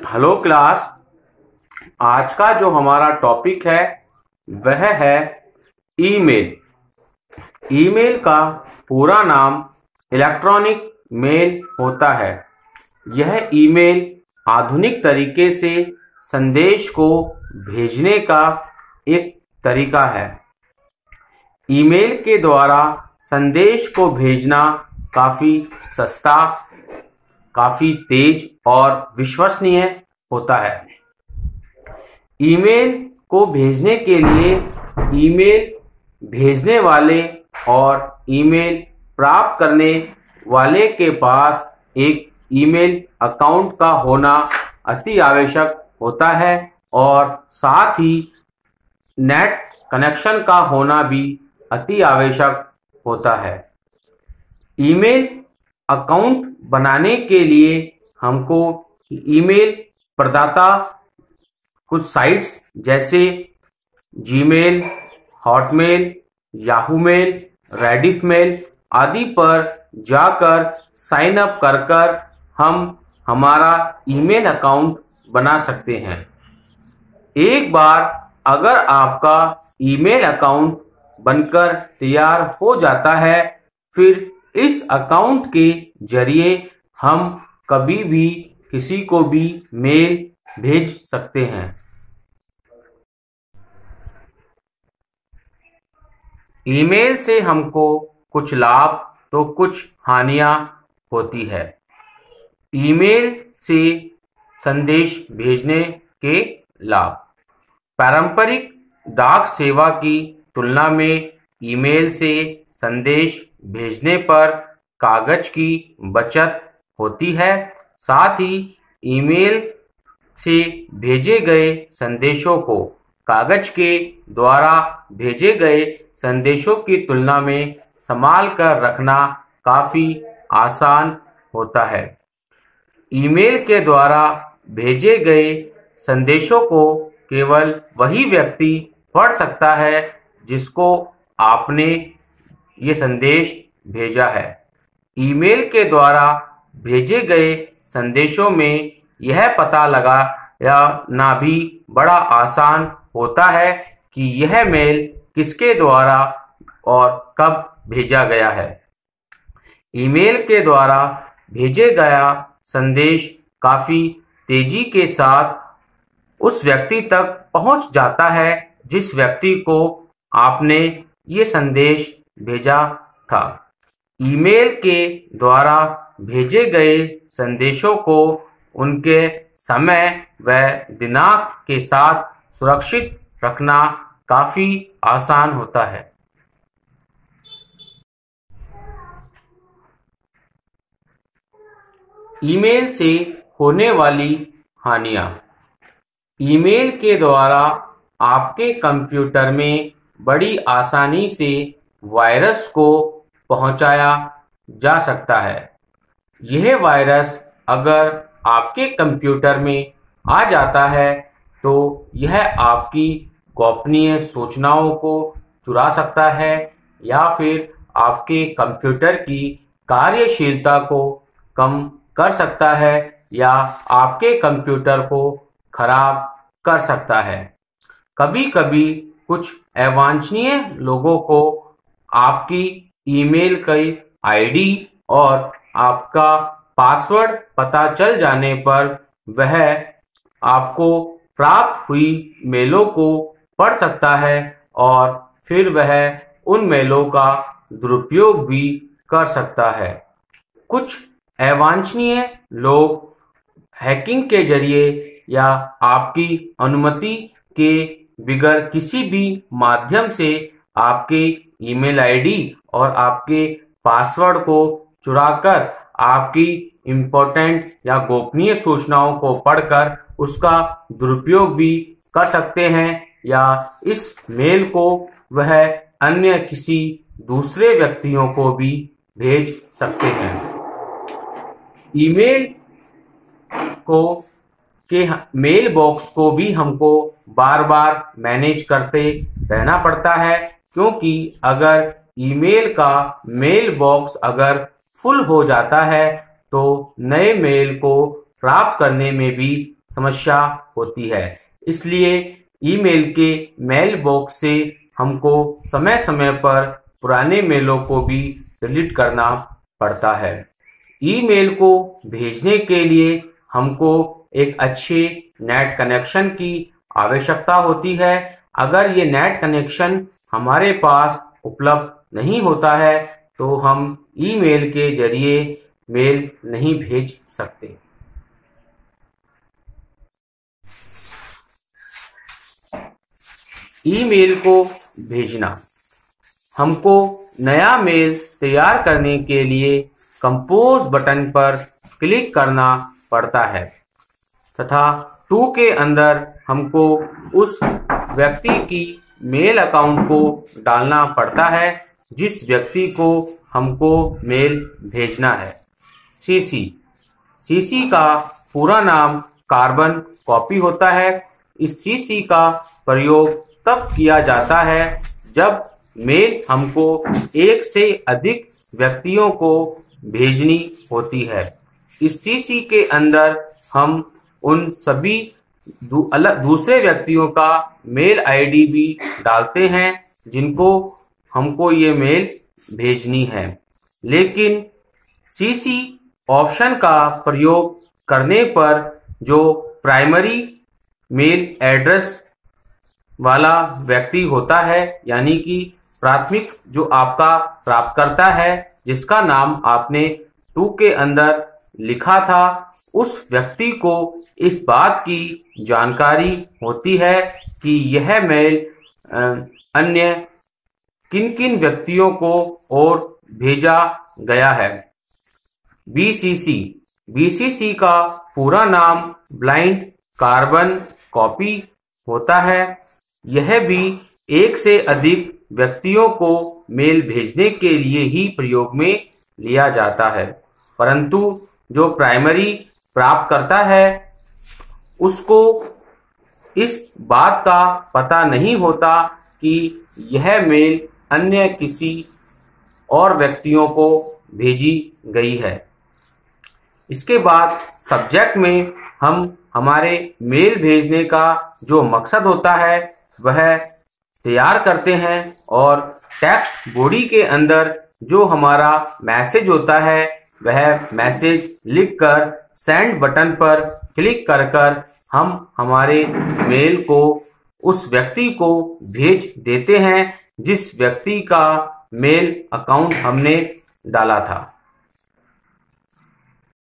Hello class. आज का जो हमारा टॉपिक है वह है ईमेल। ईमेल का पूरा नाम इलेक्ट्रॉनिक मेल होता है। यह ईमेल आधुनिक तरीके से संदेश को भेजने का एक तरीका है। ईमेल के द्वारा संदेश को भेजना काफ़ी सस्ता, काफ़ी तेज और विश्वसनीय होता है। ईमेल को भेजने के लिए ईमेल भेजने वाले और ईमेल प्राप्त करने वाले के पास एक ईमेल अकाउंट का होना अति आवश्यक होता है और साथ ही नेट कनेक्शन का होना भी अति आवश्यक होता है। ईमेल अकाउंट बनाने के लिए हमको ईमेल प्रदाता कुछ साइट्स जैसे Gmail, Hotmail, Yahoo mail, Rediff mail आदि पर जाकर साइन अप कर हम हमारा ईमेल अकाउंट बना सकते हैं। एक बार अगर आपका ईमेल अकाउंट बनकर तैयार हो जाता है, फिर इस अकाउंट के जरिए हम कभी भी किसी को भी मेल भेज सकते हैं। ईमेल से हमको कुछ लाभ तो कुछ हानियां होती है। ईमेल से संदेश भेजने के लाभ: पारंपरिक डाक सेवा की तुलना में ईमेल से संदेश भेजने पर कागज की बचत होती है। साथ ही ईमेल से भेजे गए संदेशों को कागज के द्वारा भेजे गए संदेशों की तुलना में संभाल कर रखना काफ़ी आसान होता है। ईमेल के द्वारा भेजे गए संदेशों को केवल वही व्यक्ति पढ़ सकता है जिसको आपने ये संदेश भेजा है। ईमेल के द्वारा भेजे गए संदेशों में यह पता लगाना भी बड़ा आसान होता है कि यह मेल किसके द्वारा और कब भेजा गया है। ईमेल के द्वारा भेजे गया संदेश काफ़ी तेजी के साथ उस व्यक्ति तक पहुंच जाता है जिस व्यक्ति को आपने ये संदेश भेजा था। ईमेल के द्वारा भेजे गए संदेशों को उनके समय व दिनांक के साथ सुरक्षित रखना काफ़ी आसान होता है। ईमेल से होने वाली हानियाँ: ईमेल के द्वारा आपके कंप्यूटर में बड़ी आसानी से वायरस को पहुंचाया जा सकता है। यह वायरस अगर आपके कंप्यूटर में आ जाता है तो यह आपकी गोपनीय सूचनाओं को चुरा सकता है या फिर आपके कंप्यूटर की कार्यशीलता को कम कर सकता है या आपके कंप्यूटर को खराब कर सकता है। कभी कभी कुछ अवांछनीय लोगों को आपकी ईमेल की आईडी और आपका पासवर्ड पता चल जाने पर वह आपको प्राप्त हुई मेलों को पढ़ सकता है और फिर वह उन मेलों का दुरुपयोग भी कर सकता है। कुछ अवांछनीय लोग हैकिंग के जरिए या आपकी अनुमति के बगैर किसी भी माध्यम से आपके ईमेल आईडी और आपके पासवर्ड को चुराकर आपकी इम्पोर्टेंट या गोपनीय सूचनाओं को पढ़कर उसका दुरुपयोग भी कर सकते हैं या इस मेल को वह अन्य किसी दूसरे व्यक्तियों को भी भेज सकते हैं। ईमेल को के मेल बॉक्स को भी हमको बार बार मैनेज करते रहना पड़ता है, क्योंकि अगर ईमेल का मेल बॉक्स अगर फुल हो जाता है तो नए मेल को प्राप्त करने में भी समस्या होती है। इसलिए ईमेल के मेल बॉक्स से हमको समय समय पर पुराने मेलों को भी डिलीट करना पड़ता है। ईमेल को भेजने के लिए हमको एक अच्छे नेट कनेक्शन की आवश्यकता होती है। अगर ये नेट कनेक्शन हमारे पास उपलब्ध नहीं होता है तो हम ईमेल के जरिए मेल नहीं भेज सकते। ईमेल को भेजना। हमको नया मेल तैयार करने के लिए कंपोज बटन पर क्लिक करना पड़ता है तथा टू के अंदर हमको उस व्यक्ति की मेल अकाउंट को डालना पड़ता है जिस व्यक्ति को हमको मेल भेजना है। सीसी का पूरा नाम कार्बन कॉपी होता है। इस सीसी का प्रयोग तब किया जाता है जब मेल हमको एक से अधिक व्यक्तियों को भेजनी होती है। इस सीसी के अंदर हम उन सभी दूसरे व्यक्तियों का मेल आईडी भी डालते हैं जिनको हमको ये मेल भेजनी है। लेकिन सीसी ऑप्शन का प्रयोग करने पर जो प्राइमरी मेल एड्रेस वाला व्यक्ति होता है, यानी कि प्राथमिक जो आपका प्राप्तकर्ता है जिसका नाम आपने टू के अंदर लिखा था, उस व्यक्ति को इस बात की जानकारी होती है कि यह मेल अन्य किन किन व्यक्तियों को और भेजा गया है। बीसीसी का पूरा नाम ब्लाइंड कार्बन कॉपी होता है। यह भी एक से अधिक व्यक्तियों को मेल भेजने के लिए ही प्रयोग में लिया जाता है, परंतु जो प्राइमरी प्राप्त करता है उसको इस बात का पता नहीं होता कि यह मेल अन्य किसी और व्यक्तियों को भेजी गई है। इसके बाद सब्जेक्ट में हम हमारे मेल भेजने का जो मकसद होता है वह तैयार करते हैं और टेक्स्ट बॉडी के अंदर जो हमारा मैसेज होता है वह मैसेज लिखकर सेंड बटन पर क्लिक कर हम हमारे मेल को उस व्यक्ति को भेज देते हैं जिस व्यक्ति का मेल अकाउंट हमने डाला था।